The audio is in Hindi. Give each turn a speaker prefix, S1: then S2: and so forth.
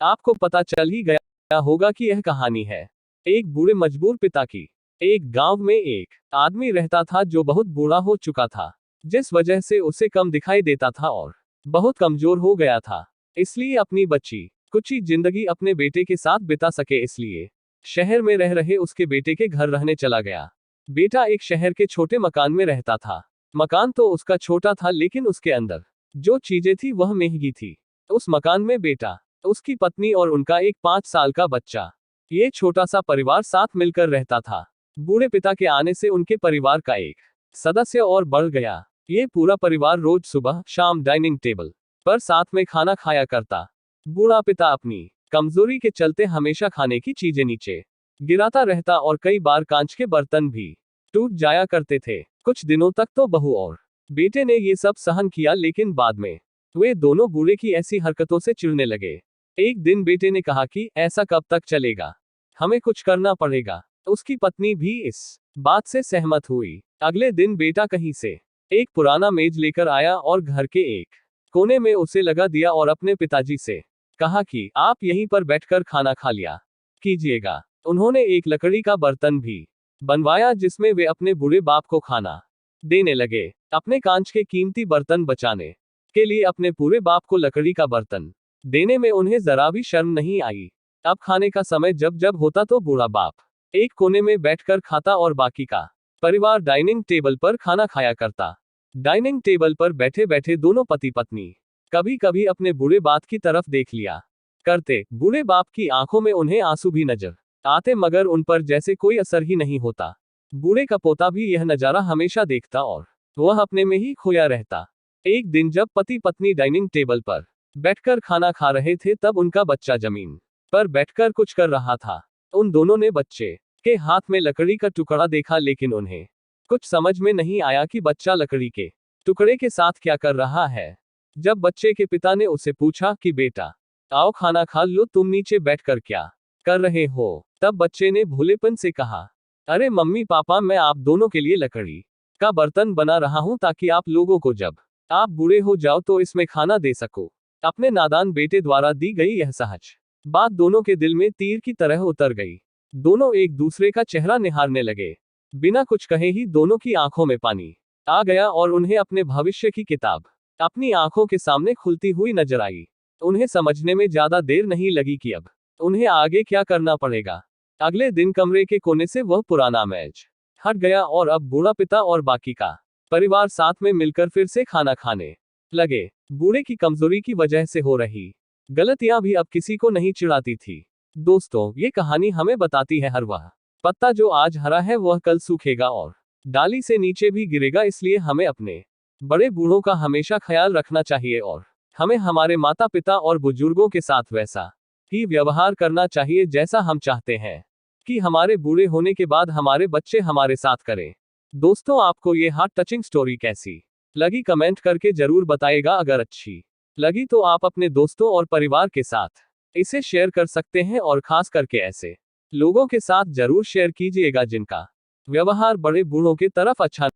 S1: आपको पता चल ही गया होगा कि यह कहानी है एक बूढ़े मजबूर पिता की। एक गांव में एक आदमी रहता था जो बहुत बूढ़ा हो चुका था, जिस वजह से उसे कम दिखाई देता था और बहुत कमजोर हो गया था। इसलिए अपनी बच्ची कुछ जिंदगी अपने बेटे के साथ बिता सके इसलिए शहर में रह रहे उसके बेटे के घर रहने चला गया। बेटा एक शहर के छोटे मकान में रहता था। मकान तो उसका छोटा था लेकिन उसके अंदर जो चीजें थी वह महंगी थी। उस मकान में बेटा, उसकी पत्नी और उनका एक 5 साल का बच्चा, ये छोटा सा परिवार साथ मिलकर रहता था। बूढ़े पिता के आने से उनके परिवार का एक सदस्य और बढ़ गया। ये पूरा परिवार रोज सुबह शाम डाइनिंग टेबल पर साथ में खाना खाया करता। बूढ़ा पिता अपनी कमजोरी के चलते हमेशा खाने की चीजें नीचे गिराता रहता और कई बार कांच के बर्तन भी टूट जाया करते थे। कुछ दिनों तक तो बहू और बेटे ने ये सब सहन किया, लेकिन बाद में वे दोनों बूढ़े की ऐसी हरकतों से चिढ़ने लगे। एक दिन बेटे ने कहा कि ऐसा कब तक चलेगा, हमें कुछ करना पड़ेगा। उसकी पत्नी भी इस बात से सहमत हुई। अगले दिन बेटा कहीं से एक पुराना मेज लेकर आया और घर के एक कोने में उसे लगा दिया और अपने पिताजी से कहा कि आप यहीं पर बैठकर खाना खा लिया कीजिएगा। उन्होंने एक लकड़ी का बर्तन भी बनवाया जिसमें वे अपने बूढ़े बाप को खाना देने लगे। अपने कांच के कीमती बर्तन बचाने के लिए अपने पूरे बाप को लकड़ी का बर्तन देने में उन्हें जरा भी शर्म नहीं आई। अब खाने का समय जब जब होता तो बूढ़ा बाप एक कोने में बैठकर खाता और बाकी का परिवार डाइनिंग टेबल पर खाना खाया करता। डाइनिंग टेबल पर बैठे बैठे दोनों पति पत्नी कभी कभी अपने बूढ़े बाप की तरफ देख लिया करते। बूढ़े बाप की आंखों में उन्हें आंसू भी नजर आते, मगर उन पर जैसे कोई असर ही नहीं होता। बूढ़े का पोता भी यह नजारा हमेशा देखता और वह अपने में ही खोया रहता। एक दिन जब पति पत्नी डाइनिंग टेबल पर बैठकर खाना खा रहे थे तब उनका बच्चा जमीन पर बैठकर कुछ कर रहा था। उन दोनों ने बच्चे के हाथ में लकड़ी का टुकड़ा देखा, लेकिन उन्हें कुछ समझ में नहीं आया कि बच्चा लकड़ी के टुकड़े के साथ क्या कर रहा है। जब बच्चे के पिता ने उसे पूछा कि बेटा आओ खाना खा लो, तुम नीचे बैठकर क्या कर रहे हो, तब बच्चे ने भोलेपन से कहा, अरे मम्मी पापा, मैं आप दोनों के लिए लकड़ी का बर्तन बना रहा हूं ताकि आप लोगों को जब आप बूढ़े हो जाओ तो इसमें खाना दे सको। अपने नादान बेटे द्वारा दी गई यह सहज बात दोनों के दिल में तीर की तरह उतर गई। दोनों एक दूसरे का चेहरा निहारने लगे। बिना कुछ कहे ही दोनों की आंखों में पानी आ गया और उन्हें अपने भविष्य की किताब अपनी आंखों के सामने खुलती हुई नजर आई। उन्हें समझने में ज्यादा देर नहीं लगी कि अब उन्हें आगे क्या करना पड़ेगा। अगले दिन कमरे के कोने से वह पुराना मेज हट गया और अब बूढ़ा पिता और बाकी का परिवार साथ में मिलकर फिर से खाना खाने लगे। बूढ़े की कमजोरी की वजह से हो रही गलतियां भी अब किसी को नहीं चिढ़ाती थी। दोस्तों, ये कहानी हमें बताती है हर वह पत्ता जो आज हरा है वह कल सूखेगा और डाली से नीचे भी गिरेगा। इसलिए हमें अपने बड़े बूढ़ों का हमेशा ख्याल रखना चाहिए और हमें हमारे माता पिता और बुजुर्गों के साथ वैसा ही व्यवहार करना चाहिए जैसा हम चाहते हैं कि हमारे बूढ़े होने के बाद हमारे बच्चे हमारे साथ करें। दोस्तों, आपको ये हार्ट टचिंग स्टोरी कैसी लगी कमेंट करके जरूर बताइएगा। अगर अच्छी लगी तो आप अपने दोस्तों और परिवार के साथ इसे शेयर कर सकते हैं और खास करके ऐसे लोगों के साथ जरूर शेयर कीजिएगा जिनका व्यवहार बड़े बूढ़ों की तरफ अच्छा